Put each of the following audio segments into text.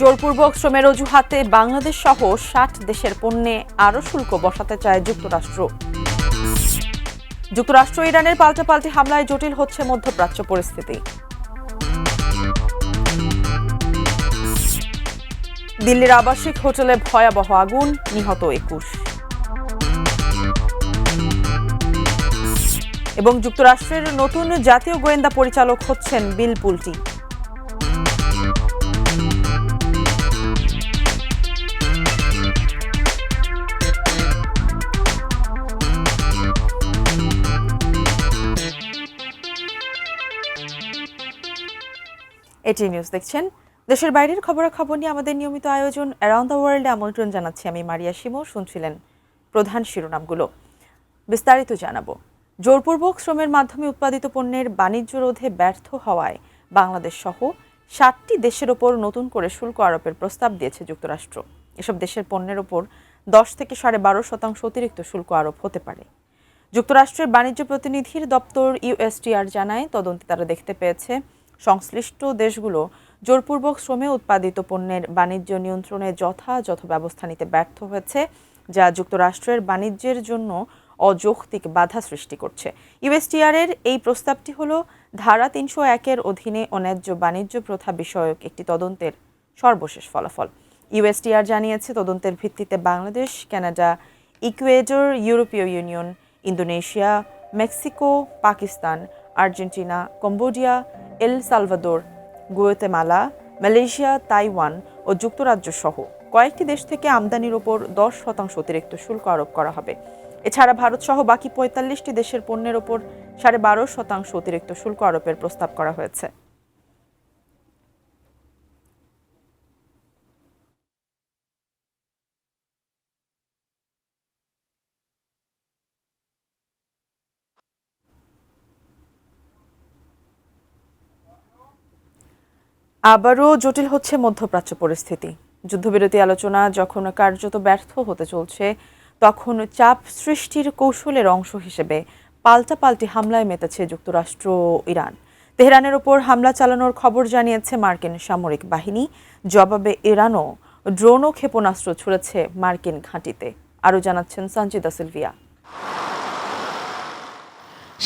জোরপূর্বক শ্রমের অজুহাতে বাংলাদেশ সহ ৬০ দেশের পণ্যে আরও শুল্ক বসাতে চায় যুক্তরাষ্ট্র। যুক্তরাষ্ট্র ইরানের পাল্টাপাল্টি হামলায় জটিল হচ্ছে মধ্যপ্রাচ্য পরিস্থিতি। দিল্লির আবাসিক হোটেলে ভয়াবহ আগুন, নিহত ২১। এবং যুক্তরাষ্ট্রের নতুন জাতীয় গোয়েন্দা পরিচালক হচ্ছেন বিল পুলটি। এটি নিউজ দেখছেন। দেশের বাইরের খবরাখবর নিয়ে আমাদের নিয়মিত আয়োজন অ্যারাউন্ড দ্য ওয়ার্ল্ডে আমন্ত্রণ জানাচ্ছি আমি মারিয়া শিমু। শুনছিলেন প্রধান শিরোনামগুলো, বিস্তারিত জানাবো। জোরপূর্বক শ্রমের মাধ্যমে উৎপাদিত পণ্যের বাণিজ্য রোধে ব্যর্থ হওয়ায় বাংলাদেশ সহ ৬০টি দেশের ওপর নতুন করে শুল্ক আরোপের প্রস্তাব দিয়েছে যুক্তরাষ্ট্র। এসব দেশের পণ্যের ওপর ১০ থেকে ১২.৫% অতিরিক্ত শুল্ক আরোপ হতে পারে। যুক্তরাষ্ট্রের বাণিজ্য প্রতিনিধির দপ্তর ইউএসটিআর জানায়, তদন্তে তারা দেখতে পেয়েছে সংশ্লিষ্ট দেশগুলো জোরপূর্বক শ্রমে উৎপাদিত পণ্যের বাণিজ্য নিয়ন্ত্রণে যথাযথ ব্যবস্থা নিতে ব্যর্থ হয়েছে, যা যুক্তরাষ্ট্রের বাণিজ্যের জন্য অযৌক্তিক বাধা সৃষ্টি করছে। ইউএসটিআর-এর এই প্রস্তাবটি হল ধারা ৩০১-এর অধীনে অন্যায্য বাণিজ্য প্রথা বিষয়ক একটি তদন্তের সর্বশেষ ফলাফল। ইউএসটিআর জানিয়েছে, তদন্তের ভিত্তিতে বাংলাদেশ, কানাডা, ইকুয়েডর, ইউরোপীয় union, Indonesia, Mexico, Pakistan, Argentina, Cambodia, El Salvador, Guatemala, Malaysia, Taiwan ও যুক্তরাজ্য সহ কয়েকটি দেশ থেকে আমদানির ওপর ১০% অতিরিক্ত শুল্ক আরোপ করা হবে। এছাড়া ভারত সহ বাকি ৪৫টি দেশের পণ্যের ওপর ১২.৫% অতিরিক্ত শুল্ক আরোপের প্রস্তাব করা হয়েছে। আবারও জটিল হচ্ছে মধ্যপ্রাচ্য পরিস্থিতি। যুদ্ধবিরতি আলোচনা যখন কার্যত ব্যর্থ হতে চলছে, তখন চাপ সৃষ্টির কৌশলের অংশ হিসেবে পাল্টাপাল্টি হামলায় মেতেছে যুক্তরাষ্ট্র ও ইরান। তেহরানের ওপর হামলা চালানোর খবর জানিয়েছে মার্কিন সামরিক বাহিনী। জবাবে ইরানও ড্রোন ও ক্ষেপণাস্ত্র ছুড়েছে মার্কিন ঘাঁটিতে। আরও জানাচ্ছেন সঞ্জিদা সিলভিয়া।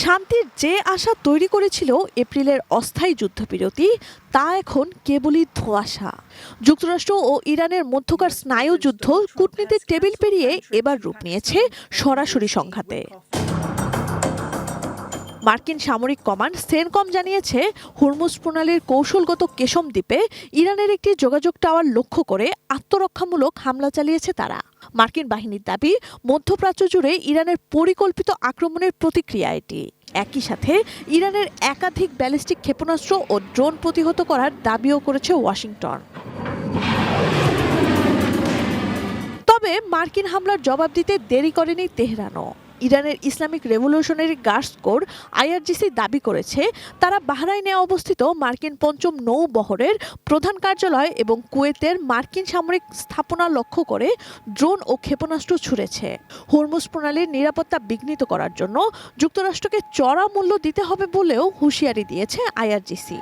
শান্তির যে আশা তৈরি করেছিল এপ্রিলের অস্থায়ী যুদ্ধবিরতি, তা এখন কেবলই ধোঁয়াশা। যুক্তরাষ্ট্র ও ইরানের মধ্যকার স্নায়ুযুদ্ধ কূটনীতিক টেবিল পেরিয়ে এবার রূপ নিয়েছে সরাসরি সংঘাতে। মার্কিন সামরিক কমান্ড সেনকম জানিয়েছে, হরমুজ প্রণালীর কৌশলগত কেশম দ্বীপে ইরানের একটি যোগাযোগ টাওয়ার লক্ষ্য করে আত্মরক্ষামূলক হামলা চালিয়েছে তারা। মার্কিন বাহিনীর দাবি, মধ্যপ্রাচ্য জুড়ে ইরানের পরিকল্পিত আক্রমণের প্রতিক্রিয়া এটি। একই সাথে ইরানের একাধিক ব্যালিস্টিক ক্ষেপণাস্ত্র ও ড্রোন প্রতিহত করার দাবিও করেছে ওয়াশিংটন। তবে মার্কিন হামলার জবাব দিতে দেরি করেনি তেহরানও। ইরানের Islamic revolutionary guards core IRGC দাবি করেছে, তারা বাহরাইনে অবস্থিত মার্কিন ৫ম নৌবহরের প্রধান কার্যালয় এবং কুয়েতের মার্কিন সামরিক স্থাপনা লক্ষ্য করে ড্রোন ও ক্ষেপণাস্ত্র ছুড়েছে। হরমুজ প্রণালীর নিরাপত্তা বিঘ্নিত করার জন্য যুক্তরাষ্ট্রকে চড়া মূল্য দিতে হবে বলেও হুঁশিয়ারি দিয়েছে আইআরজিসি।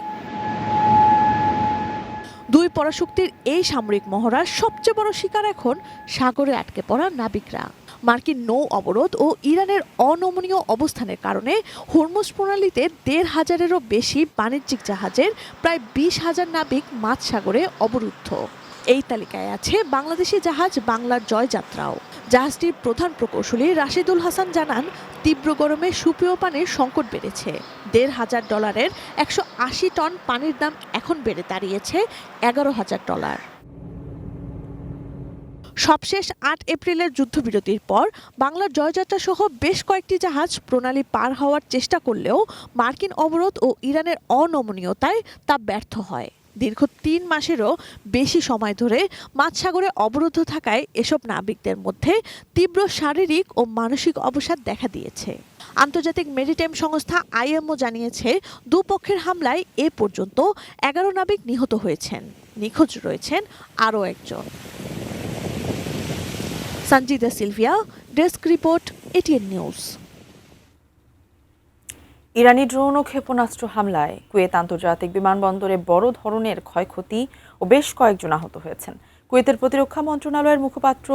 দুই পরাশক্তির এই সামরিক মহড়ার সবচেয়ে বড় শিকার এখন সাগরে আটকে পড়া নাবিকরা। মার্কিন নৌ অবরোধ ও ইরানের অনমনীয় অবস্থানের কারণে হরমুজ প্রণালীতে ১৫০০-এরও বেশি বাণিজ্যিক জাহাজের প্রায় ২০,০০০ নাবিক মাঝ সাগরে অবরুদ্ধ। এই তালিকায় আছে বাংলাদেশি জাহাজ বাংলার জয়যাত্রাও। জাহাজটির প্রধান প্রকৌশলী রাশিদুল হাসান জানান, তীব্র গরমে সুপেয় পানির সংকট বেড়েছে। $১,৫০০ ১৮০ টন পানির দাম এখন বেড়ে দাঁড়িয়েছে $১১,০০০। সবশেষ ৮ এপ্রিলের যুদ্ধবিরতির পর বাংলার জয়যাত্রা সহ বেশ কয়েকটি জাহাজ প্রণালী পার হওয়ার চেষ্টা করলেও মার্কিন অবরোধ ও ইরানের অনমনীয়তায় তা ব্যর্থ হয়। দীর্ঘ ৩ মাসেরও বেশি সময় ধরে মাঝসাগরে অবরুদ্ধ থাকায় এসব নাবিকদের মধ্যে তীব্র শারীরিক ও মানসিক অবসাদ দেখা দিয়েছে। আন্তর্জাতিক মেরিটাইম সংস্থা আইএমও জানিয়েছে, দুপক্ষের হামলায় এ পর্যন্ত ১১ নাবিক নিহত হয়েছেন। নিখোঁজ রয়েছেন আরও একজন। Sanjida Silvia, desk report, ATN news. ইরানি ড্রোন ও ক্ষেপণাস্ত্র হামলায় কুয়েত আন্তর্জাতিক বিমানবন্দরে বড় ধরনের ক্ষয়ক্ষতি ও বেশ কয়েকজন আহত হয়েছেন। কুয়েতের প্রতিরক্ষা মন্ত্রণালয়ের মুখপাত্র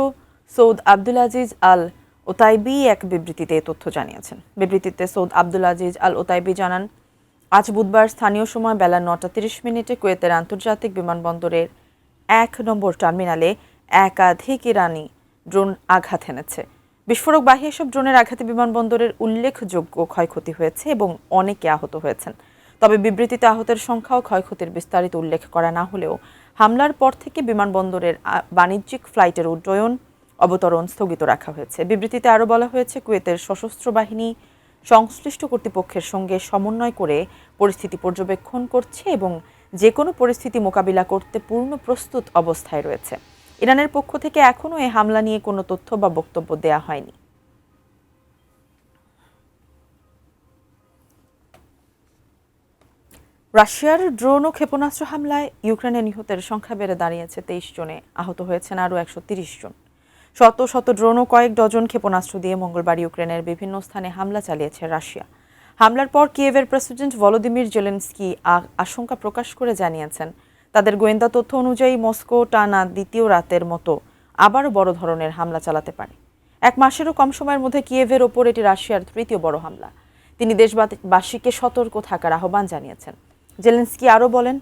সৌদ আব্দুল আজিজ আল ওতাইবি এক বিবৃতিতে এ তথ্য জানিয়েছেন। বিবৃতিতে সৌদ আব্দুল আজিজ আল ওতাইবি জানান, আজ বুধবার স্থানীয় সময় বেলা ৯টা ৩০ কুয়েতের আন্তর্জাতিক বিমানবন্দরের ১ নম্বর টার্মিনালে একাধিক ইরানি ড্রোন আঘাত হেনেছে। বিস্ফোরকবাহী এসব ড্রোনের আঘাতে বিমানবন্দরের উল্লেখযোগ্য ক্ষয়ক্ষতি হয়েছে এবং অনেকে আহত হয়েছেন। তবে বিবৃতিতে আহতের সংখ্যা ও ক্ষয়ক্ষতির বিস্তারিত উল্লেখ করা না হলেও হামলার পর থেকে বিমানবন্দরের বাণিজ্যিক ফ্লাইটের উড্ডয়ন অবতরণ স্থগিত রাখা হয়েছে। বিবৃতিতে আরও বলা হয়েছে, কুয়েতের সশস্ত্র বাহিনী সংশ্লিষ্ট কর্তৃপক্ষের সঙ্গে সমন্বয় করে পরিস্থিতি পর্যবেক্ষণ করছে এবং যে কোনো পরিস্থিতি মোকাবিলা করতে পূর্ণ প্রস্তুত অবস্থায় রয়েছে। ইরানের পক্ষ থেকে এখনও এই হামলা নিয়ে কোনো তথ্য বা বক্তব্য দেয়া হয়নি। রাশিয়ার ড্রোন ও ক্ষেপণাস্ত্র হামলায় ইউক্রেনে নিহতের সংখ্যা বেড়ে দাঁড়িয়েছে ২৩ জনে, আহত হয়েছেন আরও ১৩০ জন। শত শত ড্রোন ও কয়েক ডজন ক্ষেপণাস্ত্র দিয়ে মঙ্গলবার ইউক্রেনের বিভিন্ন স্থানে হামলা চালিয়েছে রাশিয়া। হামলার পর কিয়েভের প্রেসিডেন্ট ভলোদিমির জেলেনস্কি আশঙ্কা প্রকাশ করে জানিয়েছেন, তাদের গোয়েন্দা তথ্য অনুযায়ী মস্কো টানা দ্বিতীয় রাতের মতো আবারও বড় ধরনের হামলা চালাতে পারে। এক মাসেরও কম সময়ের মধ্যে কিয়েভের ওপর এটি রাশিয়ার তৃতীয় বড় হামলা। তিনি দেশবাসীকে সতর্ক থাকার আহ্বান জানিয়েছেন। জেলেনস্কি আরও বলেন,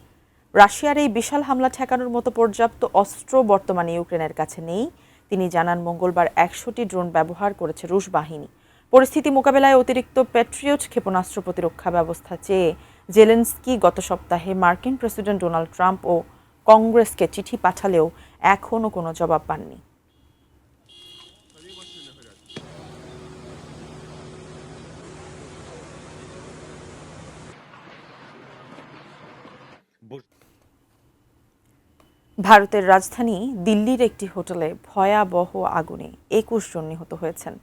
রাশিয়ার এই বিশাল হামলা ঠেকানোর মতো পর্যাপ্ত অস্ত্র বর্তমানে ইউক্রেনের কাছে নেই। তিনি জানান, মঙ্গলবার ১০০টি ড্রোন ব্যবহার করেছে রুশ বাহিনী। পরিস্থিতি মোকাবেলায় অতিরিক্ত প্যাট্রিয়ট ক্ষেপণাস্ত্র প্রতিরক্ষা ব্যবস্থা চেয়ে জেলেনস্কি গত সপ্তাহে মার্কিন প্রেসিডেন্ট ডোনাল্ড ট্রাম্প ও কংগ্রেসকে চিঠি পাঠালেও এখনও কোনো জবাব পাননি। ভারতের রাজধানী দিল্লির একটি হোটেলে ভয়াবহ আগুনে ২১ জন নিহত হয়েছেন।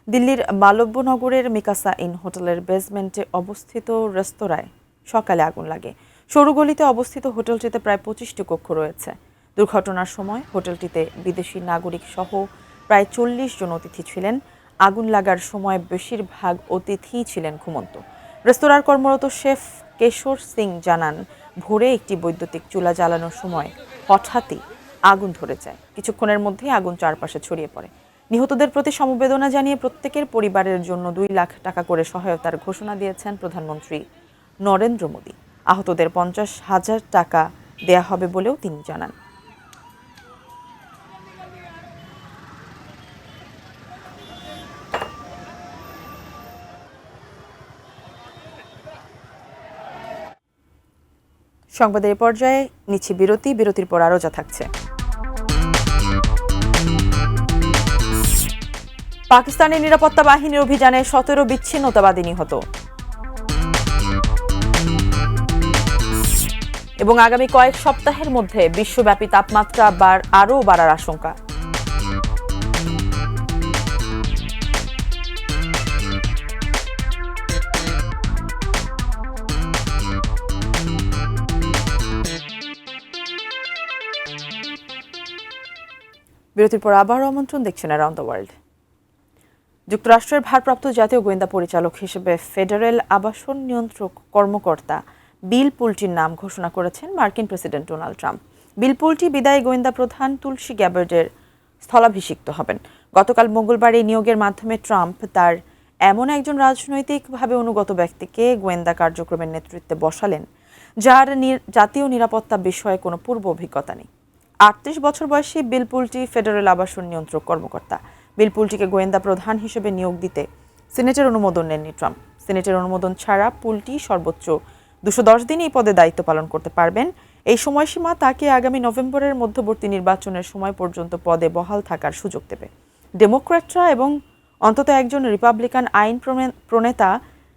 দিল্লির মালব্যনগরের মিকাসা ইন হোটেলের বেসমেন্টে অবস্থিত রেস্তোরাঁয় সকালে আগুন লাগে। সরুগলিতে অবস্থিত হোটেলটিতে প্রায় ২৫টি কক্ষ রয়েছে। দুর্ঘটনার সময় হোটেলটিতে বিদেশি নাগরিক সহ প্রায় ৪০ জন অতিথি ছিলেন। আগুন লাগার সময় বেশিরভাগ অতিথিই ছিলেন ঘুমন্ত। রেস্তোরাঁর কর্মরত শেফ কেশর সিং জানান, ভোরে একটি বৈদ্যুতিক চুলা জ্বালানোর সময় হঠাৎই আগুন ধরে যায়। কিছুক্ষণের মধ্যেই আগুন চারপাশে ছড়িয়ে পড়ে। নিহতদের প্রতি সমবেদনা জানিয়ে প্রত্যেকের পরিবারের জন্য ২ লাখ টাকা করে সহায়তার ঘোষণা দিয়েছেন প্রধানমন্ত্রী নরেন্দ্র মোদী। আহতদের ৫০,০০০ টাকা দেয়া হবে বলেও তিনি জানান। সংবাদের এই পর্যায়ে নিচ্ছি বিরতি। বিরতির পর আরও যা থাকছে। পাকিস্তানের নিরাপত্তা বাহিনীর অভিযানে ১৭ বিচ্ছিন্নতাবাদী নিহত এবং আগামী কয়েক সপ্তাহের মধ্যে বিশ্বব্যাপী তাপমাত্রা আরও বাড়ার আশঙ্কা। বিরতির পর আবারও আমন্ত্রণ, দেখছেন অ্যারাউন্ড দ্য ওয়ার্ল্ড। যুক্তরাষ্ট্রের ভারপ্রাপ্ত জাতীয় গোয়েন্দা পরিচালক হিসেবে ফেডারেল আবাসন নিয়ন্ত্রক কর্মকর্তা বিল পুলটির নাম ঘোষণা করেছেন মার্কিন প্রেসিডেন্ট ডোনাল্ড ট্রাম্প। বিল পুলটি বিদায়ী গোয়েন্দা প্রধান তুলসী গ্যাবার্ডের স্থলাভিষিক্ত হবেন। গতকাল মঙ্গলবার এই নিয়োগের মাধ্যমে ট্রাম্প তার এমন একজন রাজনৈতিকভাবে অনুগত ব্যক্তিকে গোয়েন্দা কার্যক্রমের নেতৃত্বে বসালেন, যার জাতীয় নিরাপত্তা বিষয়ে কোনো পূর্ব অভিজ্ঞতা নেই। ৩৮ বছর বয়সী বিল পুলটি ফেডারেল আবাসন নিয়ন্ত্রক কর্মকর্তা। বিল পুলটিকে গোয়েন্দা প্রধান হিসেবে নিয়োগ দিতে সিনেটের অনুমোদন নেননি ট্রাম্প। সিনেটের অনুমোদন ছাড়া পুলটি সর্বোচ্চ ২১০ দিন এই পদে দায়িত্ব পালন করতে পারবেন। এই সময়সীমা তাকে আগামী নভেম্বরের মধ্যবর্তী নির্বাচনের সময় পর্যন্ত পদে বহাল থাকার সুযোগ দেবে। ডেমোক্র্যাটরা এবং অন্তত একজন রিপাবলিকান আইন প্রণেতা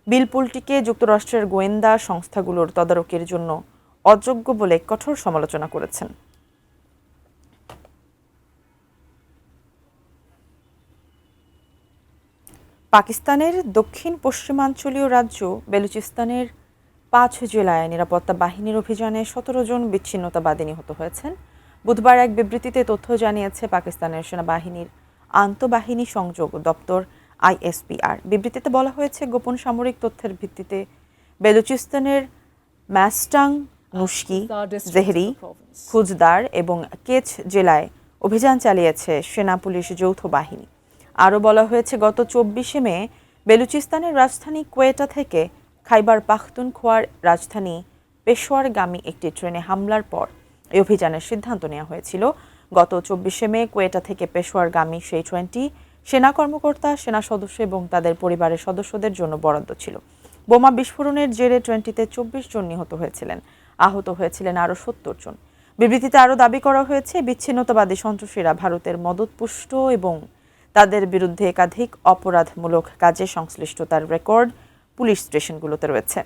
বিল পুলটিকে যুক্তরাষ্ট্রের গোয়েন্দা সংস্থাগুলোর তদারকির জন্য অযোগ্য বলে কঠোর সমালোচনা করেছেন। পাকিস্তানের দক্ষিণ পশ্চিমাঞ্চলীয় রাজ্য বেলুচিস্তানের ৫ জেলায় নিরাপত্তা বাহিনীর অভিযানে ১৭ জন বিচ্ছিন্নতাবাদী নিহত হয়েছেন। বুধবার এক বিবৃতিতে তথ্য জানিয়েছে পাকিস্তানের সেনাবাহিনীর আন্তঃবাহিনী সংযোগ দপ্তর। ISPR। বিবৃতিতে বলা হয়েছে, গোপন সামরিক তথ্যের ভিত্তিতে বেলুচিস্তানের ম্যাস্টাং, নুশকি, জেহরি, খুজদার এবং কেচ জেলায় অভিযান চালিয়েছে সেনা পুলিশ যৌথ বাহিনী। আরও বলা হয়েছে, গত 24শে মে বেলুচিস্তানের রাজধানী কোয়েটা থেকে খাইবার পাখতুনখোয়ার রাজধানী পেশোয়ারগামী একটি ট্রেনে হামলার পর এই অভিযানের সিদ্ধান্ত নেওয়া হয়েছিল। গত 24শে মে কোয়েটা থেকে পেশোয়ারগামী সেই ট্রেনটি সেনা কর্মকর্তা, সেনা সদস্য এবং তাদের পরিবারের সদস্যদের জন্য বরাদ্দ ছিল। বোমা বিস্ফোরণের জেরে ট্রেনটিতে 24 জন নিহত হয়েছিলেন, আহত হয়েছিলেন আরও 70 জন। বিবৃতিতে আরও দাবি করা হয়েছে, বিচ্ছিন্নতাবাদী সন্ত্রাসীরা ভারতের মদতপুষ্ট এবং তাদের বিরুদ্ধে একাধিক অপরাধমূলক কাজে সংশ্লিষ্টতার রেকর্ড পুলিশ স্টেশনগুলোতে রয়েছে।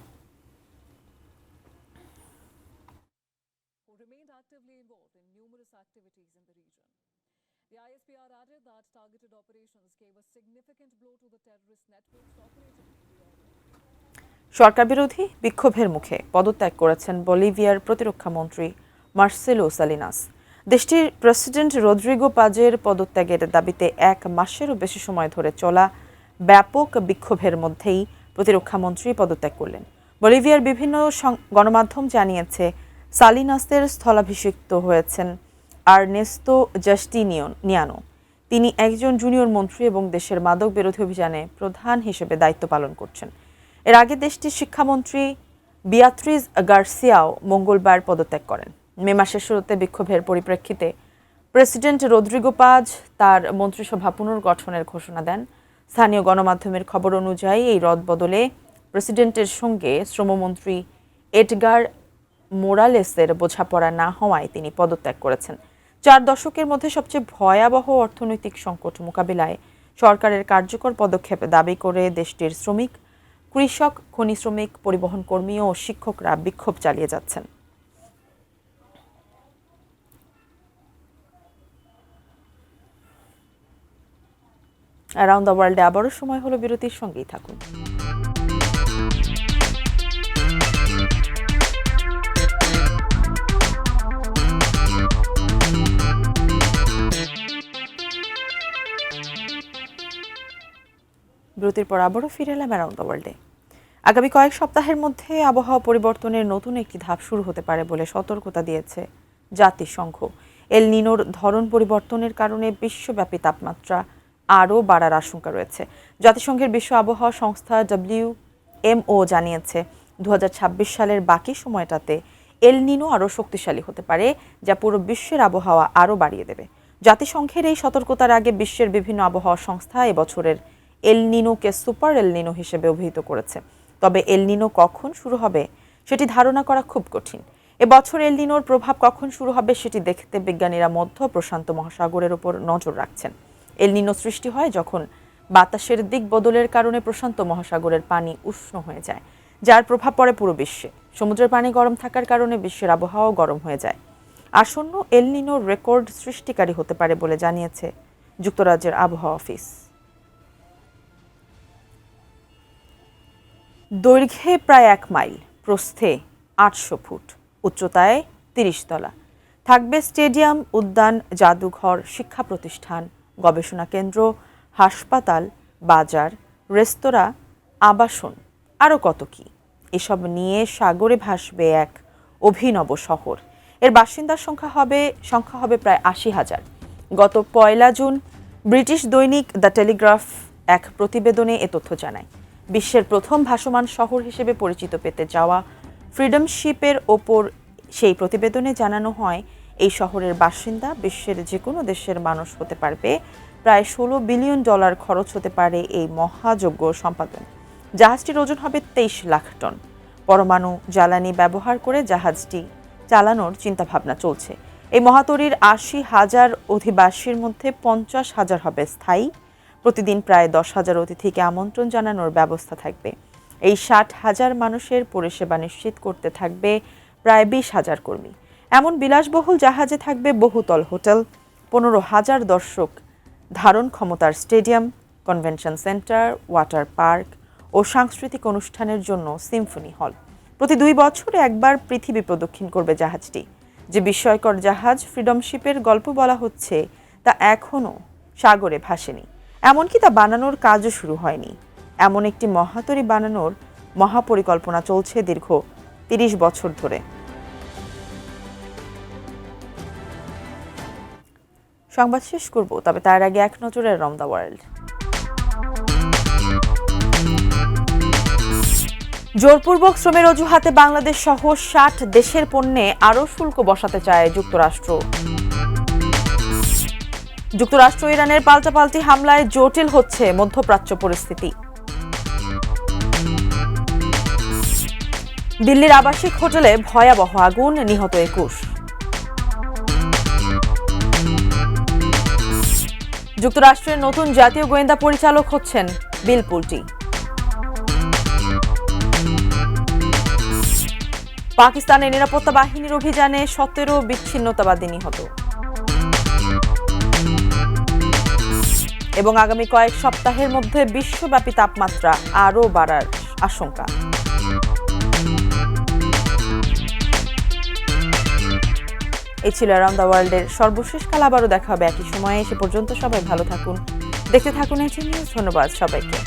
The ISPR added that targeted operations gave a significant blow to the terrorist networks operating in the area. সরকার বিরোধী বিক্ষোভের মুখে পদত্যাগ করেছেন বলিভিয়ার প্রতিরক্ষা মন্ত্রী মার্সেলো সালিনাস। দেশটির প্রেসিডেন্ট রদ্রিগো পাজের পদত্যাগের দাবিতে 1 মাসেরও বেশি সময় ধরে চলা ব্যাপক বিক্ষোভের মধ্যেই প্রতিরক্ষা মন্ত্রী পদত্যাগ করলেন। বলিভিয়ার বিভিন্ন গণমাধ্যম জানিয়েছে, সালিনাসের স্থলাভিষিক্ত হয়েছেন আর্নেস্তো জাস্টিনিয়ানো। তিনি একজন জুনিয়র মন্ত্রী এবং দেশের মাদক বিরোধী অভিযানে প্রধান হিসেবে দায়িত্ব পালন করছেন। এর আগে দেশটির শিক্ষামন্ত্রী বিয়াত্রিজ গার্সিয়াও মঙ্গলবার পদত্যাগ করেন। মে মাসের শুরুতে বিক্ষোভের পরিপ্রেক্ষিতে প্রেসিডেন্ট রদ্রিগো পাজ তার মন্ত্রিসভা পুনর্গঠনের ঘোষণা দেন। স্থানীয় গণমাধ্যমের খবর অনুযায়ী এই রদবদলে প্রেসিডেন্টের সঙ্গে শ্রমমন্ত্রী এডগার মোরালেসের বোঝাপড়া না হওয়ায় তিনি পদত্যাগ করেছেন। 4 দশকের মধ্যে সবচেয়ে ভয়াবহ অর্থনৈতিক সংকট মোকাবিলায় সরকারের কার্যকর পদক্ষেপ দাবি করে দেশটির শ্রমিক, কৃষক, খনি শ্রমিক, পরিবহন কর্মী ও শিক্ষকরা বিক্ষোভ চালিয়ে যাচ্ছেন। অ্যারাউন্ড দ্য ওয়ার্ল্ডে আবারও সময় হলো বিরতির, সঙ্গেই থাকুন। বিরতির পর আবারও ফিরে এলাম অ্যারাউন্ড দ্য ওয়ার্ল্ডে। আগামী কয়েক সপ্তাহের মধ্যে আবহাওয়া পরিবর্তনের নতুন একটি ধাপ শুরু হতে পারে বলে সতর্কতা দিয়েছে জাতিসংঘ। এল নিনোর ধরন পরিবর্তনের কারণে বিশ্বব্যাপী তাপমাত্রা আরও বাড়ার আশঙ্কা রয়েছে। জাতিসংঘের বিশ্ব আবহাওয়া সংস্থা WMO জানিয়েছে, 2026 সালের বাকি সময়টাতে এল নিনো আরও শক্তিশালী হতে পারে, যা পুরো বিশ্বের আবহাওয়া আরও বাড়িয়ে দেবে। জাতিসংঘের এই সতর্কতার আগে বিশ্বের বিভিন্ন আবহাওয়া সংস্থা এবছরের এল নিনোকে সুপার এল নিনো হিসেবে অভিহিত করেছে। তবে এল নিনো কখন শুরু হবে সেটি ধারণা করা খুব কঠিন। এবছর এল নিনোর প্রভাব কখন শুরু হবে সেটি দেখতে বিজ্ঞানীরা মধ্য প্রশান্ত মহাসাগরের উপর নজর রাখছেন। এল নিনো সৃষ্টি হয় যখন বাতাসের দিক বদলের কারণে প্রশান্ত মহাসাগরের পানি উষ্ণ হয়ে যায়, যার প্রভাব পড়ে পুরো বিশ্বে। সমুদ্রের পানি গরম থাকার কারণে বিশ্বের আবহাওয়াও গরম হয়ে যায়। আসন্ন এল নিনো রেকর্ড সৃষ্টিকারী হতে পারে বলে জানিয়েছে যুক্তরাজ্যের আবহাওয়া অফিস। দৈর্ঘ্যে প্রায় 1 মাইল, প্রস্থে 800 ফুট, উচ্চতায় 30 তলা থাকবে স্টেডিয়াম, উদ্যান, জাদুঘর, শিক্ষা প্রতিষ্ঠান, গবেষণা কেন্দ্র, হাসপাতাল, বাজার, রেস্তোরাঁ, আবাসন, আরও কত কি। এসব নিয়ে সাগরে ভাসবে এক অভিনব শহর। এর বাসিন্দার সংখ্যা হবে প্রায় 80,000। গত 1 জুন ব্রিটিশ দৈনিক দ্য টেলিগ্রাফ এক প্রতিবেদনে এ তথ্য জানায়। বিশ্বের প্রথম ভাসমান শহর হিসেবে পরিচিত পেতে যাওয়া ফ্রিডম শিপের ওপর সেই প্রতিবেদনে জানানো হয়, এই শহরের বাসিন্দা বিশ্বের যে কোনো দেশের মানুষ হতে পারবে। প্রায় $16 বিলিয়ন খরচ হতে পারে এই মহাযজ্ঞ সম্পাদন। জাহাজটির ওজন হবে 23 লাখ টন। পরমাণু জ্বালানি ব্যবহার করে জাহাজটি চালানোর চিন্তাভাবনা চলছে। এই মহাতরীর 80,000 অধিবাসীর মধ্যে 50,000 হবে স্থায়ী। প্রতিদিন প্রায় 10,000 অতিথিকে আমন্ত্রণ জানানোর ব্যবস্থা থাকবে। এই 60,000 মানুষের পরিষেবা নিশ্চিত করতে থাকবে প্রায় 20,000 কর্মী। এমন বিলাসবহুল জাহাজে থাকবে বহুতল হোটেল, 15,000 দর্শক ধারণ ক্ষমতার stadium, convention centre, water park ও সাংস্কৃতিক অনুষ্ঠানের জন্য সিম্ফনি হল। প্রতি 2 বছরে একবার পৃথিবী প্রদক্ষিণ করবে জাহাজটি। যে বিস্ময়কর জাহাজ ফ্রিডম শিপের গল্প বলা হচ্ছে তা এখনও সাগরে ভাসেনি। এমনকি তা বানানোর কাজও শুরু হয়নি। এমন একটি মহাতরী বানানোর মহাপরিকল্পনা চলছে দীর্ঘ ৩০ বছর ধরে। সংবাদ শেষ করব, তবে তার আগে এক নজরে অ্যারাউন্ড দ্য ওয়ার্ল্ড। জোরপূর্বক শ্রমের অজুহাতে বাংলাদেশ সহ ৬০ দেশের পণ্যে আরও শুল্ক বসাতে চায় যুক্তরাষ্ট্র। যুক্তরাষ্ট্র ইরানের পাল্টাপাল্টি হামলায় জটিল হচ্ছে মধ্যপ্রাচ্য পরিস্থিতি। দিল্লির আবাসিক হোটেলে ভয়াবহ আগুন, নিহত ২১। যুক্তরাষ্ট্রের নতুন জাতীয় গোয়েন্দা পরিচালক হচ্ছেন বিল পুলটি। পাকিস্তানের নিরাপত্তা বাহিনীর অভিযানে ১৭ বিচ্ছিন্নতাবাদী নিহত। এবং আগামী কয়েক সপ্তাহের মধ্যে বিশ্বব্যাপী তাপমাত্রা আরও বাড়ার আশঙ্কা। এই ছিল অ্যারাউন্ড দ্য ওয়ার্ল্ডের সর্বশেষ কাল। আবারও দেখা হবে একই সময়ে। সে পর্যন্ত সবাই ভালো থাকুন, দেখতে থাকুন এটি নিউজ। ধন্যবাদ সবাইকে।